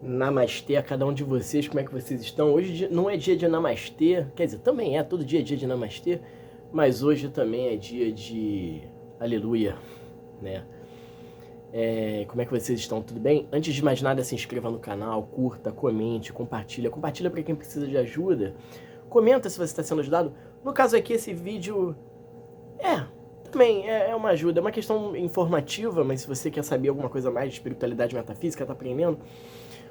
Namastê a cada um de vocês, como é que vocês estão? Hoje não é dia de namastê, quer dizer, também é, todo dia é dia de namastê, mas hoje também é dia de aleluia, né? Como é que vocês estão? Tudo bem? Antes de mais nada, se inscreva no canal, curta, comente, compartilha para quem precisa de ajuda, comenta se você está sendo ajudado. No caso aqui, esse vídeo também é uma ajuda, é uma questão informativa, mas se você quer saber alguma coisa mais de espiritualidade metafísica, tá aprendendo,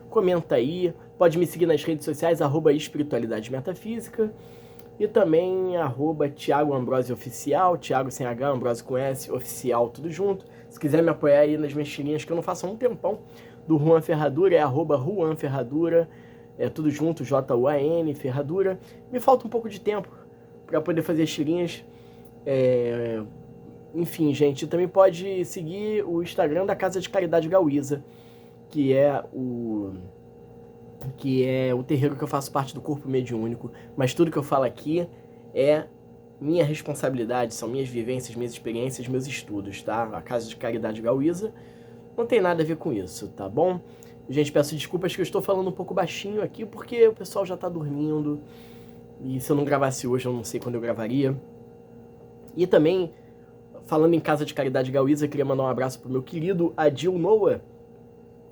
comenta aí, pode me seguir nas redes sociais, @espiritualidade metafísica, e também @Thiago Ambrosio Oficial, Thiago sem H, Ambrosio com S, Oficial, tudo junto. Se quiser me apoiar aí nas minhas tirinhas que eu não faço há um tempão, do Juan Ferradura, é @Juan Ferradura, é tudo junto, Juan Ferradura. Me falta um pouco de tempo para poder fazer as tirinhas. Enfim, gente, também pode seguir o Instagram da Casa de Caridade Gauísa, que é o terreiro que eu faço parte do corpo mediúnico, mas tudo que eu falo aqui é minha responsabilidade, são minhas vivências, minhas experiências, meus estudos, tá? A Casa de Caridade Gauísa não tem nada a ver com isso, tá bom? Gente, peço desculpas que eu estou falando um pouco baixinho aqui, porque o pessoal já tá dormindo, e se eu não gravasse hoje, eu não sei quando eu gravaria. E também, falando em Casa de Caridade Gauísa, eu queria mandar um abraço pro meu querido Adil Noah,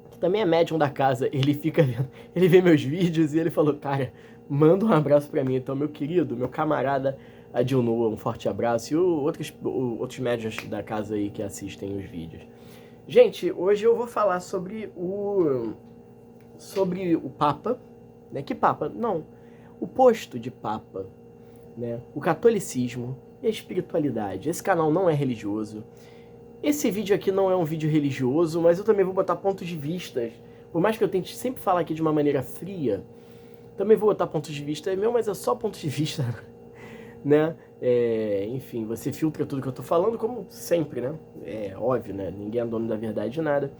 que também é médium da casa. Ele vê meus vídeos e ele falou, cara, manda um abraço pra mim. Então, meu querido, meu camarada Adil Noah, um forte abraço. E outros médiuns da casa aí que assistem os vídeos. Gente, hoje eu vou falar sobre o Papa, né? Que Papa? Não, o posto de Papa, né? O catolicismo e a espiritualidade. Esse canal não é religioso. Esse vídeo aqui não é um vídeo religioso, mas eu também vou botar pontos de vista. Por mais que eu tente sempre falar aqui de uma maneira fria, também vou botar pontos de vista. É meu, mas é só pontos de vista, né? Enfim, você filtra tudo que eu tô falando, como sempre, né? É óbvio, né? Ninguém é dono da verdade de nada.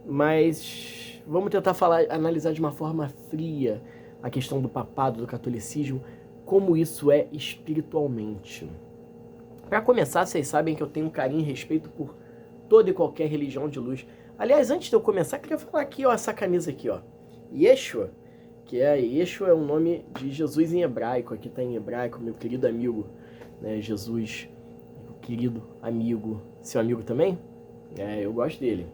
Mas vamos tentar analisar de uma forma fria a questão do papado, do catolicismo, como isso é espiritualmente. Para começar, vocês sabem que eu tenho um carinho e respeito por toda e qualquer religião de luz. Aliás, antes de eu começar, eu queria falar aqui, ó, essa camisa aqui, ó. Yeshua, Yeshua é o nome de Jesus em hebraico. Aqui tá em hebraico, meu querido amigo, né, Jesus, meu querido amigo. Seu amigo também? Eu gosto dele.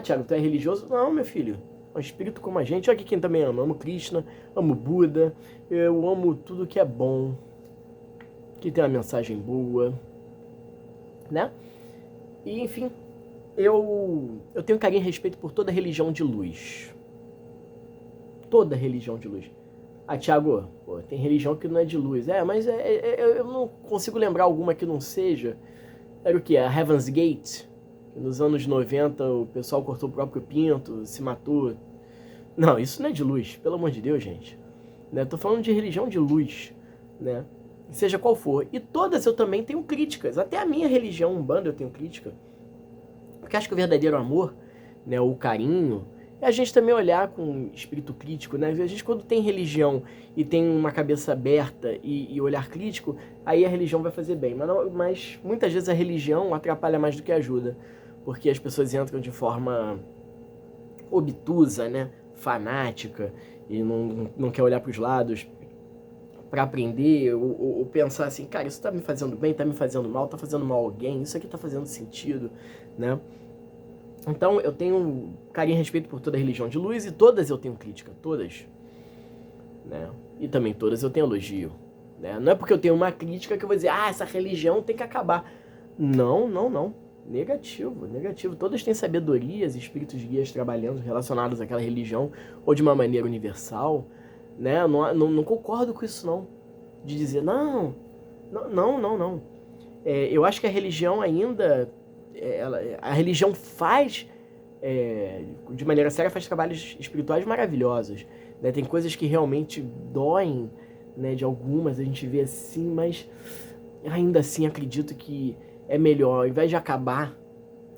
Thiago, tu é religioso? Não, meu filho. É um espírito como a gente. Olha aqui quem também ama. Amo Krishna, amo Buda, eu amo tudo que é bom, que tem uma mensagem boa, né? E, enfim, eu tenho carinho e respeito por toda religião de luz. Toda religião de luz. Thiago, tem religião que não é de luz. Mas eu não consigo lembrar alguma que não seja. Era o que? A Heaven's Gate? Que nos anos 90 o pessoal cortou o próprio pinto, se matou. Não, isso não é de luz, pelo amor de Deus, gente. Né? Tô falando de religião de luz, né? Seja qual for. E todas eu também tenho críticas. Até a minha religião, Umbanda, eu tenho crítica. Porque acho que o verdadeiro amor, né, o carinho, é a gente também olhar com espírito crítico, né? A gente, quando tem religião e tem uma cabeça aberta e olhar crítico, aí a religião vai fazer bem. Mas muitas vezes a religião atrapalha mais do que ajuda. Porque as pessoas entram de forma obtusa, né? Fanática, e não quer olhar para os lados para aprender, ou pensar assim, cara, isso tá me fazendo bem, tá me fazendo mal, tá fazendo mal a alguém, isso aqui tá fazendo sentido, né? Então eu tenho carinho e respeito por toda a religião de luz, e todas eu tenho crítica, todas, né? E também todas eu tenho elogio, né? Não é porque eu tenho uma crítica que eu vou dizer, essa religião tem que acabar. Não. Negativo. Todas têm sabedorias, espíritos guias trabalhando relacionados àquela religião, ou de uma maneira universal, né? Não concordo com isso, não. De dizer, não. Eu acho que a religião ainda... a religião faz, de maneira séria, faz trabalhos espirituais maravilhosos, né? Tem coisas que realmente doem, né? De algumas a gente vê assim, mas ainda assim acredito que é melhor, ao invés de acabar...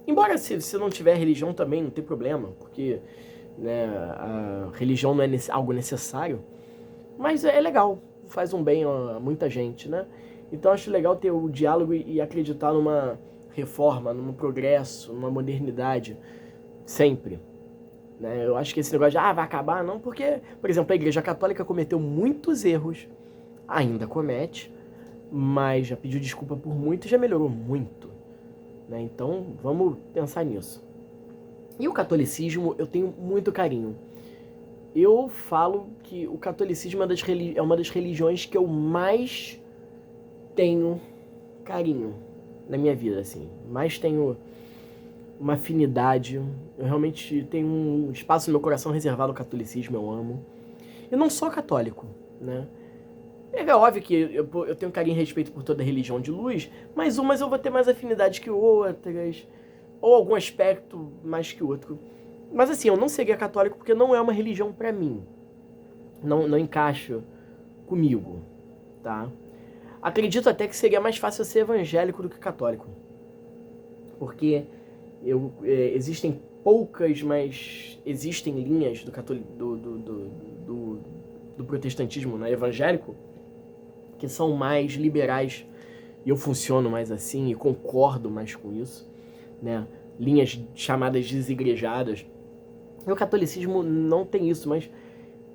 Embora se não tiver religião também não tem problema, porque, né, a religião não é algo necessário, mas é legal, faz um bem a muita gente, né? Então acho legal ter o diálogo e acreditar numa reforma, num progresso, numa modernidade, sempre. né? Eu acho que esse negócio de, vai acabar, não, porque, por exemplo, a Igreja Católica cometeu muitos erros, ainda comete, mas já pediu desculpa por muito e já melhorou muito, né? Então, vamos pensar nisso. E o catolicismo, eu tenho muito carinho. Eu falo que o catolicismo é uma das religiões que eu mais tenho carinho na minha vida, assim. Mais tenho uma afinidade. Eu realmente tenho um espaço no meu coração reservado ao catolicismo, eu amo. Eu não sou católico, né? É óbvio que eu tenho carinho e respeito por toda religião de luz, mas umas eu vou ter mais afinidade que outras, ou algum aspecto mais que outro. Mas assim, eu não seria católico porque não é uma religião pra mim. Não encaixa comigo, tá? Acredito até que seria mais fácil eu ser evangélico do que católico. Porque existem poucas, mas existem linhas do protestantismo, né, evangélico, que são mais liberais, e eu funciono mais assim e concordo mais com isso, né? Linhas chamadas desigrejadas. E o catolicismo não tem isso, mas,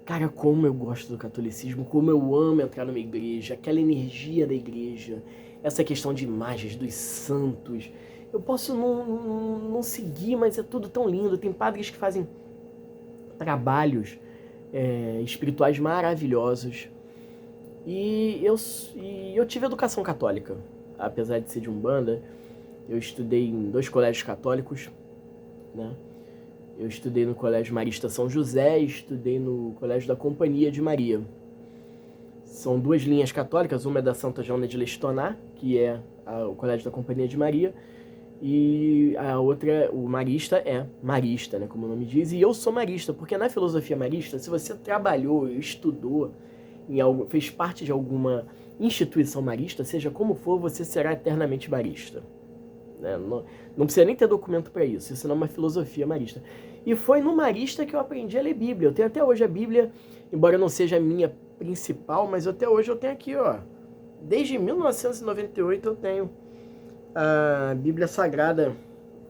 cara, como eu gosto do catolicismo, como eu amo entrar numa igreja, aquela energia da igreja, essa questão de imagens dos santos. Eu posso não seguir, mas é tudo tão lindo. Tem padres que fazem trabalhos espirituais maravilhosos. E eu tive educação católica, apesar de ser de Umbanda. Eu estudei em 2 colégios católicos, né? Eu estudei no Colégio Marista São José e estudei no Colégio da Companhia de Maria. São 2 linhas católicas, uma é da Santa Joana de Lestonat, que é o Colégio da Companhia de Maria, e a outra, o marista, é marista, né, como o nome diz, e eu sou marista, porque na filosofia marista, se você trabalhou, estudou, fez parte de alguma instituição marista, seja como for, você será eternamente marista. Né? Não precisa nem ter documento para isso, isso não é uma filosofia marista. E foi no marista que eu aprendi a ler Bíblia. Eu tenho até hoje a Bíblia, embora não seja a minha principal, mas até hoje eu tenho aqui, ó, desde 1998 eu tenho a Bíblia Sagrada,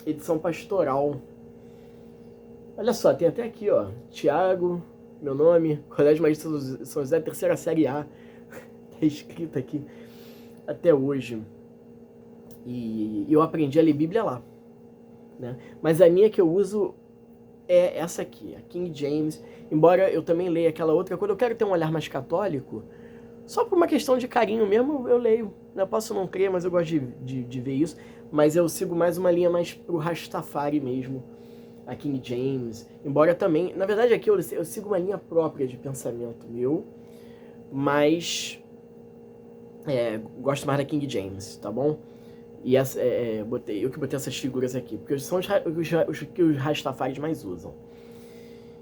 edição pastoral. Olha só, tem até aqui, ó, Tiago, meu nome, Colégio Marista São José, 3ª série A, tá escrito aqui até hoje. E eu aprendi a ler Bíblia lá, né? Mas a minha que eu uso é essa aqui, a King James. Embora eu também leia aquela outra, quando eu quero ter um olhar mais católico, só por uma questão de carinho mesmo, eu leio. Eu posso não crer, mas eu gosto de ver isso. Mas eu sigo mais uma linha mais pro Rastafari mesmo, a King James. Embora também, na verdade aqui eu sigo uma linha própria de pensamento meu, mas gosto mais da King James, tá bom? E eu que botei essas figuras aqui, porque são os que os Rastafaris mais usam.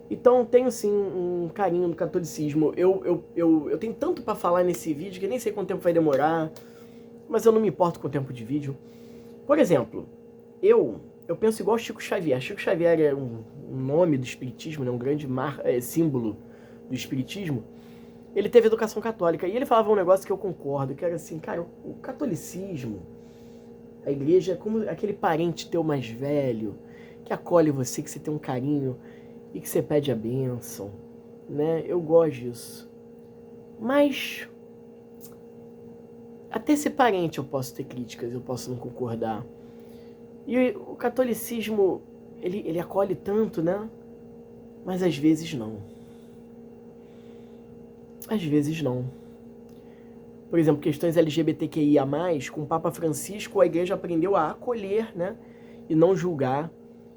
Então tenho sim um carinho no catolicismo. Eu tenho tanto pra falar nesse vídeo que nem sei quanto tempo vai demorar, mas eu não me importo com o tempo de vídeo. Por exemplo, eu penso igual Chico Xavier. Chico Xavier é um nome do espiritismo, né? Um grande símbolo do espiritismo. Ele teve educação católica e ele falava um negócio que eu concordo, que era assim, cara, o catolicismo, a igreja é como aquele parente teu mais velho, que acolhe você, que você tem um carinho e que você pede a bênção, né? Eu gosto disso. Mas até esse parente eu posso ter críticas, eu posso não concordar. E o catolicismo, ele acolhe tanto, né? Mas às vezes não. Às vezes não. Por exemplo, questões LGBTQIA+, com o Papa Francisco, a igreja aprendeu a acolher, né? E não julgar,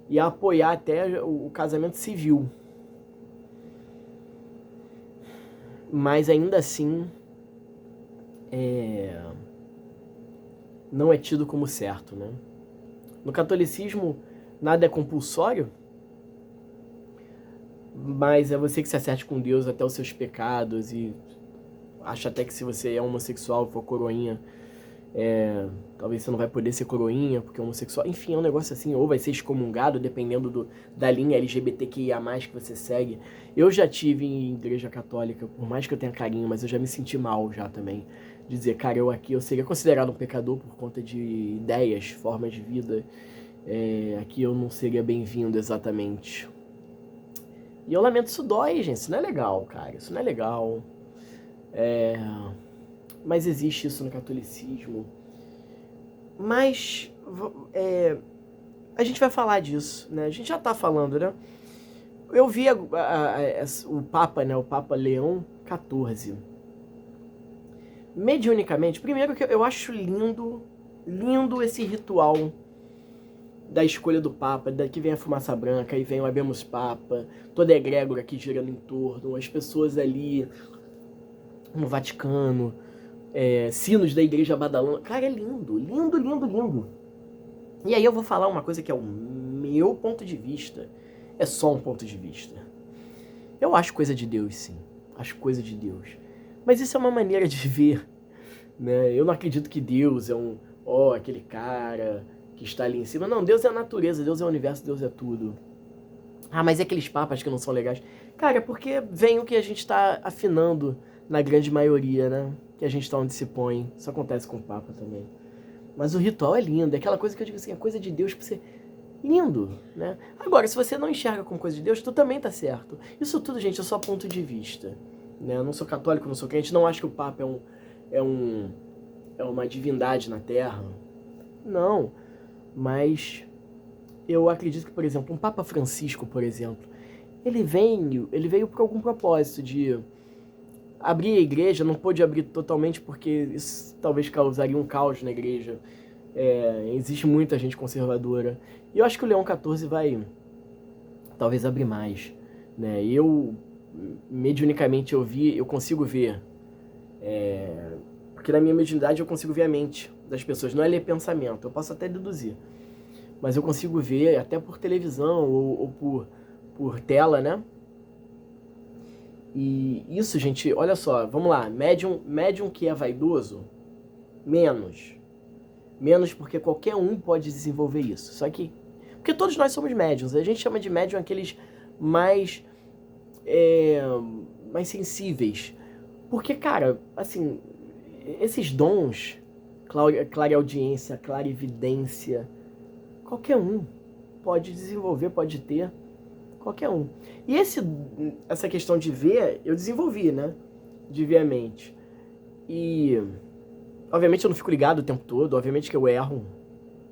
e a apoiar até o casamento civil. Mas ainda assim, não é tido como certo, né? No catolicismo, nada é compulsório, mas é você que se acerte com Deus até os seus pecados, e acha até que se você é homossexual, for coroinha, talvez você não vai poder ser coroinha porque é homossexual. Enfim, é um negócio assim, ou vai ser excomungado, dependendo da linha LGBTQIA+, que você segue. Eu já tive em igreja católica, por mais que eu tenha carinho, mas eu já me senti mal já também. Dizer, cara, eu seria considerado um pecador por conta de ideias, formas de vida. Aqui eu não seria bem-vindo exatamente. E eu lamento, isso dói, gente. Isso não é legal, cara. Isso não é legal. Mas existe isso no catolicismo. Mas a gente vai falar disso, né? A gente já tá falando, né? Eu vi o Papa, né? O Papa Leão XIV. Mediunicamente, primeiro que eu acho lindo esse ritual da escolha do Papa, daqui vem a fumaça branca, aí vem o Habemus Papa, toda a egrégora aqui girando em torno, as pessoas ali no Vaticano, sinos da igreja badalando. Cara, é lindo, lindo, lindo, lindo. E aí eu vou falar uma coisa que é o meu ponto de vista, é só um ponto de vista. Eu acho coisa de Deus, sim, acho coisa de Deus. Mas isso é uma maneira de ver, né? Eu não acredito que Deus é aquele cara que está ali em cima. Não, Deus é a natureza, Deus é o universo, Deus é tudo. Ah, mas é aqueles papas que não são legais. Cara, é porque vem o que a gente está afinando na grande maioria, né? Que a gente está onde se põe. Isso acontece com o Papa também. Mas o ritual é lindo, é aquela coisa que eu digo assim, é coisa de Deus pra você... Lindo, né? Agora, se você não enxerga como coisa de Deus, tu também tá certo. Isso tudo, gente, é só ponto de vista. Né? Eu não sou católico, não sou crente, não acho que o Papa é uma divindade na Terra. Não. Mas eu acredito que, por exemplo, um Papa Francisco, por exemplo, ele veio por algum propósito de abrir a igreja, não pôde abrir totalmente porque isso talvez causaria um caos na igreja. Existe muita gente conservadora. E eu acho que o Leão XIV vai talvez abrir mais. Né? Mediunicamente, eu consigo ver. Porque na minha mediunidade eu consigo ver a mente das pessoas. Não é ler pensamento, eu posso até deduzir. Mas eu consigo ver até por televisão ou por tela, né? E isso, gente, olha só, vamos lá. Médium que é vaidoso, menos. Menos porque qualquer um pode desenvolver isso. Só que... Porque todos nós somos médiums. A gente chama de médium aqueles mais sensíveis. Porque, cara, assim, esses dons, clareaudiência, clarividência, qualquer um pode desenvolver, pode ter, qualquer um. E essa questão de ver, eu desenvolvi, né? De ver a mente. E, obviamente, eu não fico ligado o tempo todo, obviamente que eu erro.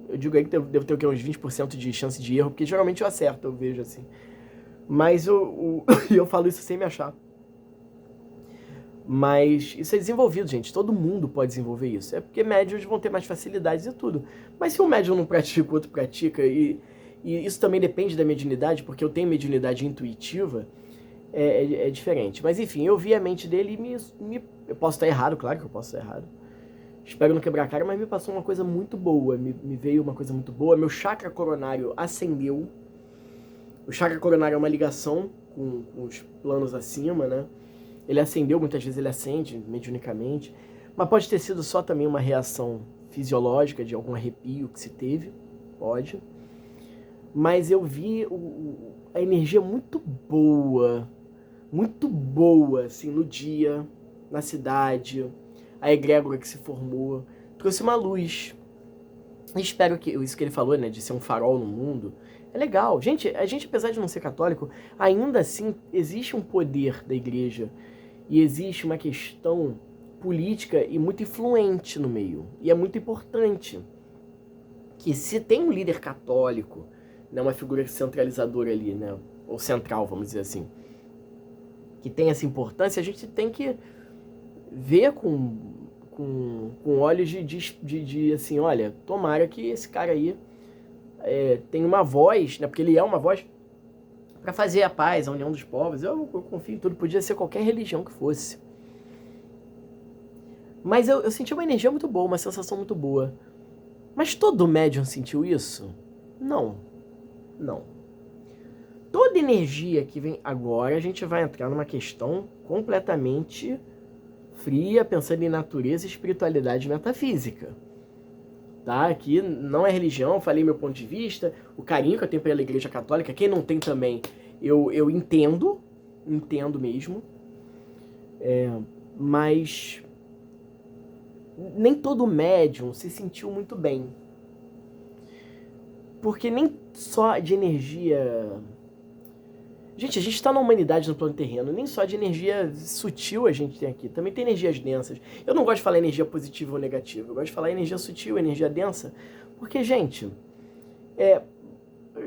Eu digo aí que devo ter o quê? Uns 20% de chance de erro, porque geralmente eu acerto, eu vejo assim. Mas eu falo isso sem me achar. Mas isso é desenvolvido, gente. Todo mundo pode desenvolver isso. É porque médiuns vão ter mais facilidades e tudo. Mas se um médium não pratica, o outro pratica, e isso também depende da mediunidade, porque eu tenho mediunidade intuitiva, é diferente. Mas enfim, eu vi a mente dele e eu posso estar errado, claro que eu posso estar errado. Espero não quebrar a cara, mas me passou uma coisa muito boa. Me veio uma coisa muito boa. Meu chakra coronário acendeu. O chakra coronário é uma ligação com os planos acima, né? Ele acendeu, muitas vezes ele acende mediunicamente, mas pode ter sido só também uma reação fisiológica de algum arrepio que se teve, pode. Mas eu vi a energia muito boa, assim, no dia, na cidade, a egrégora que se formou, trouxe uma luz. E espero que isso que ele falou, né, de ser um farol no mundo, é legal. Gente, a gente, apesar de não ser católico, ainda assim existe um poder da igreja e existe uma questão política e muito influente no meio. E é muito importante que se tem um líder católico, né, uma figura centralizadora ali, né, ou central, vamos dizer assim, que tem essa importância, a gente tem que ver com olhos de assim, olha, tomara que esse cara aí tenha uma voz, né, porque ele é uma voz para fazer a paz, a união dos povos. Eu confio em tudo, podia ser qualquer religião que fosse. Mas eu senti uma energia muito boa, uma sensação muito boa. Mas todo médium sentiu isso? Não. Não. Toda energia que vem agora, a gente vai entrar numa questão completamente fria, pensando em natureza, espiritualidade e metafísica. Tá? Aqui não é religião, falei meu ponto de vista, o carinho que eu tenho pela Igreja Católica, quem não tem também, eu entendo mesmo, mas nem todo médium se sentiu muito bem. Porque nem só de energia Gente, a gente está na humanidade no plano terreno, nem só de energia sutil a gente tem aqui, também tem energias densas. Eu não gosto de falar energia positiva ou negativa, eu gosto de falar energia sutil, energia densa, porque, gente,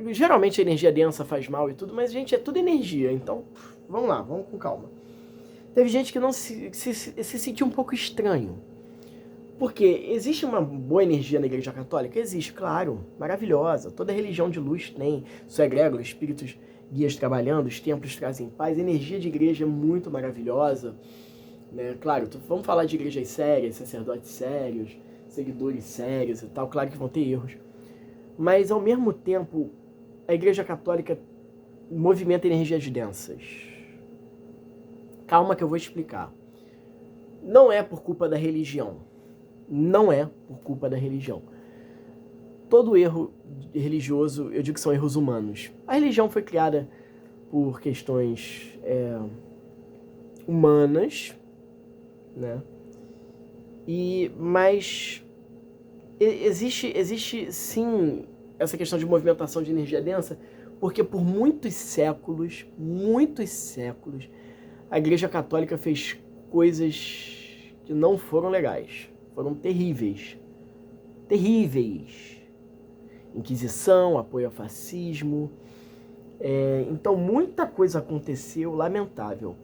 geralmente a energia densa faz mal e tudo, mas, gente, é tudo energia, então, vamos lá, vamos com calma. Teve gente que não se sentiu um pouco estranho, porque existe uma boa energia na Igreja Católica? Existe, claro, maravilhosa, toda religião de luz tem, sua egrégora, espíritos guias trabalhando, os templos trazem paz, a energia de igreja é muito maravilhosa, né? Claro, vamos falar de igrejas sérias, sacerdotes sérios, seguidores sérios e tal, claro que vão ter erros, mas ao mesmo tempo a Igreja Católica movimenta energias densas. Calma que eu vou explicar. Não é por culpa da religião, não é por culpa da religião. Todo erro religioso, eu digo que são erros humanos. A religião foi criada por questões humanas, né? Mas existe sim essa questão de movimentação de energia densa, porque por muitos séculos, a Igreja Católica fez coisas que não foram legais, foram terríveis. Terríveis. Inquisição, apoio ao fascismo. Então muita coisa aconteceu, lamentável.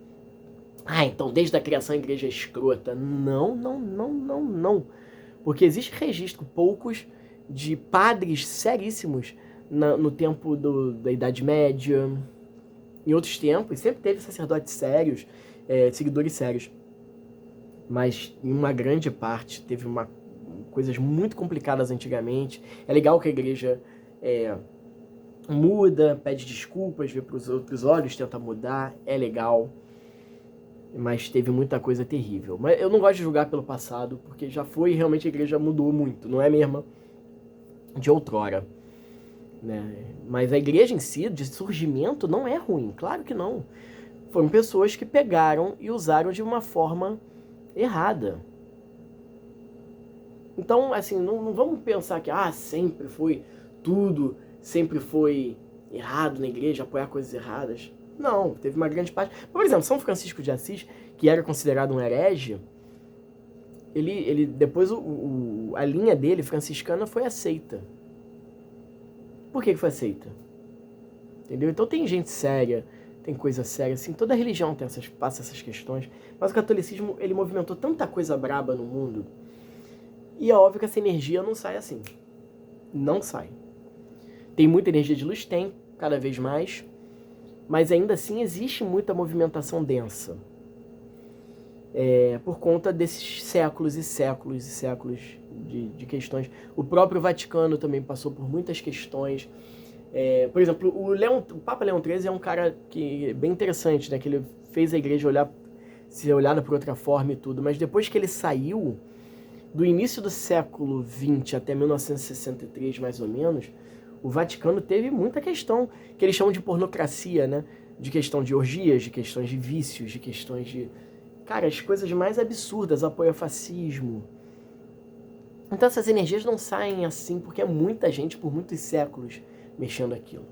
Então desde a criação a igreja é escrota. Não. Porque existe registro, poucos, de padres seríssimos no tempo da Idade Média. Em outros tempos, sempre teve sacerdotes sérios, seguidores sérios. Mas em uma grande parte teve coisas muito complicadas antigamente. É legal que a igreja muda, pede desculpas, vê para os outros olhos, tenta mudar, é legal. Mas teve muita coisa terrível. Mas eu não gosto de julgar pelo passado, porque já foi e realmente a igreja mudou muito, não é a mesma de outrora, né? Mas a igreja em si, de surgimento, não é ruim, claro que não. Foram pessoas que pegaram e usaram de uma forma errada. Então, assim, não vamos pensar que sempre foi tudo, sempre foi errado na igreja, apoiar coisas erradas. Não, teve uma grande parte. Por exemplo, São Francisco de Assis, que era considerado um herege, ele depois a linha dele, franciscana, foi aceita. Por que foi aceita? Entendeu? Então tem gente séria, tem coisa séria, assim, toda religião passa essas questões, mas o catolicismo, ele movimentou tanta coisa braba no mundo, e é óbvio que essa energia não sai assim. Não sai. Tem muita energia de luz? Tem, cada vez mais, mas ainda assim existe muita movimentação densa. Por conta desses séculos e séculos e séculos de questões. O próprio Vaticano também passou por muitas questões. Por exemplo, o Papa Leão XIII é um cara que é bem interessante, né? Que ele fez a igreja ser olhada por outra forma e tudo, mas depois que ele saiu, do início do século XX até 1963, mais ou menos, o Vaticano teve muita questão, que eles chamam de pornocracia, né? De questão de orgias, de questões de vícios, de questões de... Cara, as coisas mais absurdas, apoio ao fascismo. Então essas energias não saem assim, porque é muita gente por muitos séculos mexendo aquilo.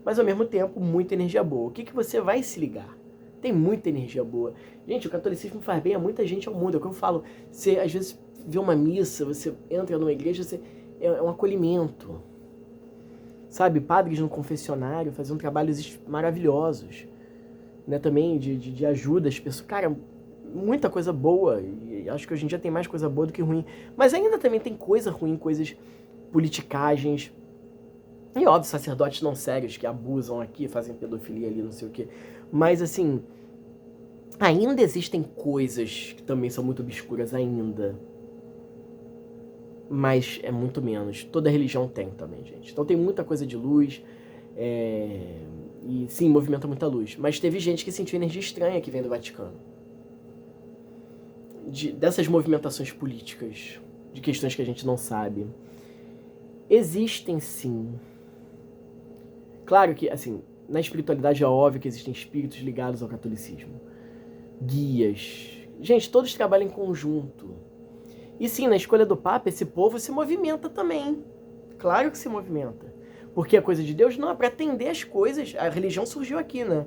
Mas ao mesmo tempo, muita energia boa. O que você vai se ligar? Tem muita energia boa. Gente, o catolicismo faz bem a muita gente ao mundo. É o que eu falo. Você, às vezes, vê uma missa, você entra numa igreja, é um acolhimento. Sabe, padres no confessionário faziam trabalhos maravilhosos, né? Também de ajuda às pessoas. Cara, muita coisa boa, e acho que hoje em dia tem mais coisa boa do que ruim. Mas ainda também tem coisa ruim, coisas politicagens. E óbvio, sacerdotes não sérios que abusam aqui, fazem pedofilia ali, não sei o quê. Mas assim, ainda existem coisas que também são muito obscuras ainda. Mas é muito menos. Toda religião tem também, gente. Então tem muita coisa de luz. E sim, movimenta muita luz. Mas teve gente que sentiu energia estranha que vem do Vaticano. Dessas movimentações políticas, de questões que a gente não sabe. Existem sim. Claro que, assim, na espiritualidade é óbvio que existem espíritos ligados ao catolicismo. Guias. Gente, todos trabalham em conjunto. E sim, na escolha do Papa, esse povo se movimenta também. Claro que se movimenta. Porque a coisa de Deus não é para atender as coisas. A religião surgiu aqui, né?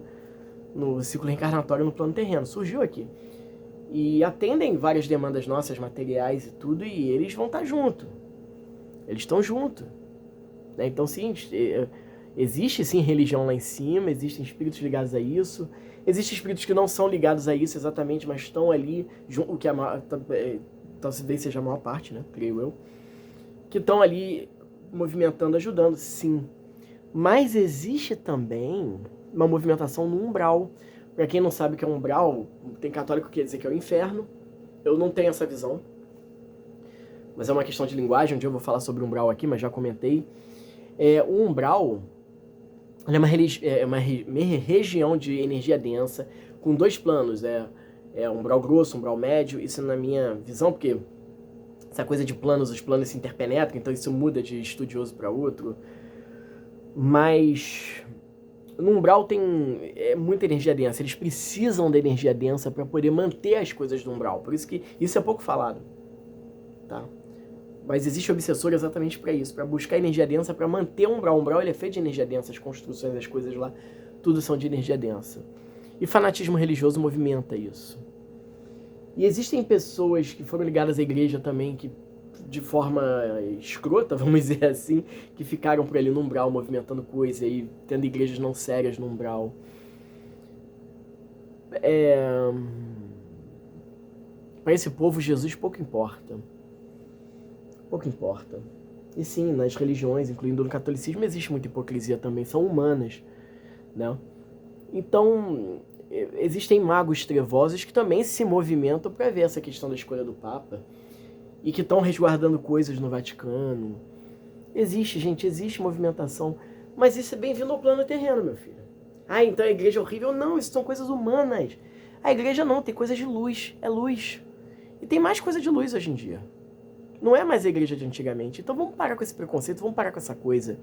no ciclo reencarnatório no plano terreno, surgiu aqui. E atendem várias demandas nossas, materiais e tudo, e eles vão estar junto. Eles estão junto. Né? Então, sim, existe sim religião lá em cima, existem espíritos ligados a isso. Existem espíritos que não são ligados a isso exatamente, mas estão ali, o que talvez seja a maior parte, né? Creio eu. Que estão ali movimentando, ajudando, sim. Mas existe também uma movimentação no umbral. Para quem não sabe o que é umbral, tem católico que quer dizer que é o inferno. Eu não tenho essa visão. Mas é uma questão de linguagem, um dia eu vou falar sobre umbral aqui, mas já comentei. O umbral é uma região de energia densa, com 2 planos, umbral grosso, umbral médio. Isso na minha visão, porque essa coisa de planos, os planos se interpenetram, então isso muda de estudioso para outro. Mas no umbral tem muita energia densa, eles precisam da energia densa para poder manter as coisas do umbral, por isso que isso é pouco falado, tá? Mas existe obsessor exatamente para isso, para buscar energia densa, para manter o umbral. O umbral ele é feito de energia densa, as construções, as coisas lá, tudo são de energia densa. E fanatismo religioso movimenta isso. E existem pessoas que foram ligadas à igreja também, que de forma escrota, vamos dizer assim, que ficaram por ali no umbral, movimentando coisa e tendo igrejas não sérias no umbral. Para esse povo, Jesus pouco importa. Pouco importa. E sim, nas religiões, incluindo no catolicismo, existe muita hipocrisia também, são humanas, né? Então, existem magos trevosos que também se movimentam para ver essa questão da escolha do Papa e que estão resguardando coisas no Vaticano. Existe, gente, existe movimentação, mas isso é bem-vindo ao plano terreno, meu filho. Então a igreja é horrível? Não, isso são coisas humanas. A igreja não, tem coisas de luz, é luz. E tem mais coisa de luz hoje em dia. Não é mais a igreja de antigamente. Então vamos parar com esse preconceito, vamos parar com essa coisa.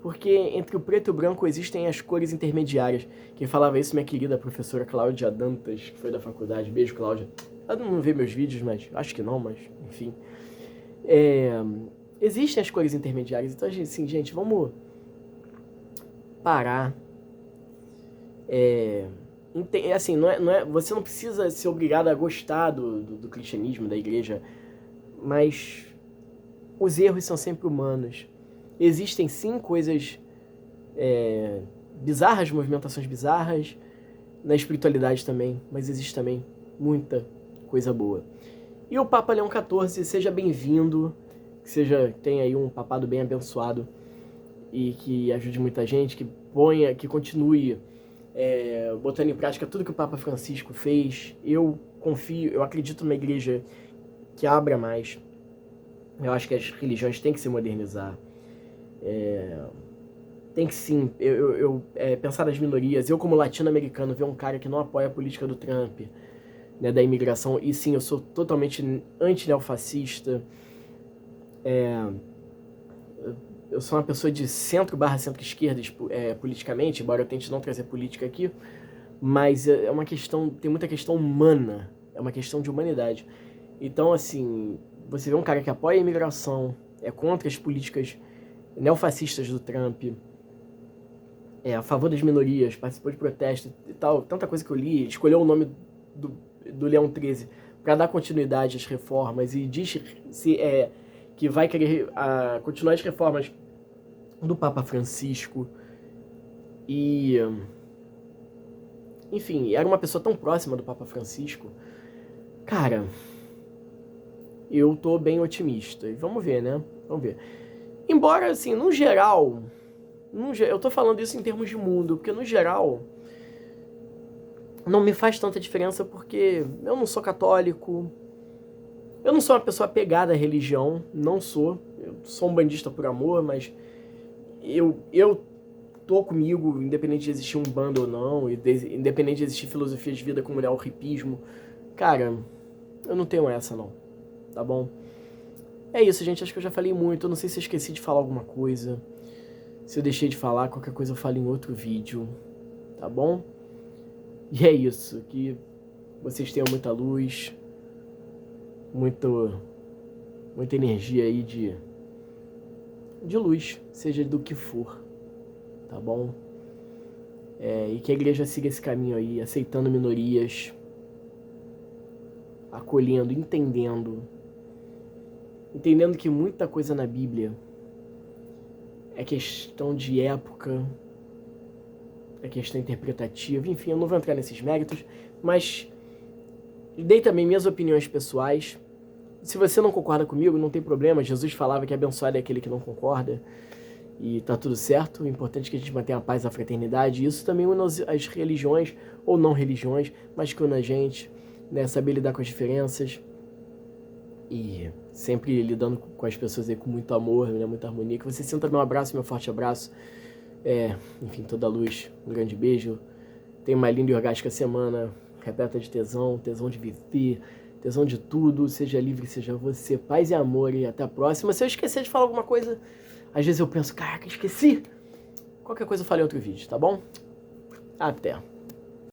Porque entre o preto e o branco existem as cores intermediárias. Quem falava isso, minha querida professora Cláudia Dantas, que foi da faculdade. Beijo, Cláudia. Ela não vê meus vídeos, mas acho que não, mas enfim. Existem as cores intermediárias. Então, assim, gente, vamos parar. Assim, não é, você não precisa ser obrigado a gostar do cristianismo, da igreja, mas os erros são sempre humanos. Existem sim coisas bizarras, movimentações bizarras, na espiritualidade também, mas existe também muita coisa boa. E o Papa Leão XIV, seja bem-vindo, que tenha aí um papado bem abençoado e que ajude muita gente, que continue botando em prática tudo que o Papa Francisco fez. Eu confio, eu acredito numa igreja que abra mais. Eu acho que as religiões têm que se modernizar. Tem que sim, pensar nas minorias. Eu, como latino-americano, ver um cara que não apoia a política do Trump, né, da imigração, e sim, eu sou totalmente anti-neofascista. Eu sou uma pessoa de centro/centro-esquerda politicamente, embora eu tente não trazer política aqui, mas é uma questão, tem muita questão humana, é uma questão de humanidade. Então, assim, você vê um cara que apoia a imigração, é contra as políticas neofascistas do Trump, a favor das minorias, participou de protestos e tal, tanta coisa que eu li, escolheu o nome do Leão XIII para dar continuidade às reformas e diz que vai querer continuar as reformas do Papa Francisco. E, enfim, era uma pessoa tão próxima do Papa Francisco. Cara, eu tô bem otimista. E vamos ver, né? Vamos ver. Embora, assim, no geral, eu tô falando isso em termos de mundo, porque no geral não me faz tanta diferença, porque eu não sou católico, eu não sou uma pessoa apegada à religião, não sou. Eu sou um bandista por amor, mas eu tô comigo, independente de existir um bando ou não, independente de existir filosofia de vida como é o hipismo. Cara, eu não tenho essa não, tá bom? É isso, gente, acho que eu já falei muito, eu não sei se eu esqueci de falar alguma coisa. Se eu deixei de falar, qualquer coisa eu falo em outro vídeo, tá bom? E é isso, que vocês tenham muita luz, muita energia aí de luz, seja do que for, tá bom? E que a igreja siga esse caminho aí, aceitando minorias, acolhendo, entendendo que muita coisa na Bíblia é questão de época, é questão interpretativa, enfim, eu não vou entrar nesses méritos, mas dei também minhas opiniões pessoais. Se você não concorda comigo, não tem problema, Jesus falava que abençoado é aquele que não concorda, e tá tudo certo, o importante é que a gente mantenha a paz e a fraternidade, e isso também une as religiões, ou não religiões, mas que une a gente, né, saber lidar com as diferenças, e sempre lidando com as pessoas aí com muito amor, né, muita harmonia. Que você sinta meu abraço, meu forte abraço. Enfim, toda a luz, um grande beijo. Tenha uma linda e orgástica semana, repleta de tesão de viver, tesão de tudo. Seja livre, seja você. Paz e amor, e até a próxima. Se eu esquecer de falar alguma coisa, às vezes eu penso, caraca, esqueci. Qualquer coisa eu falei em outro vídeo, tá bom? Até.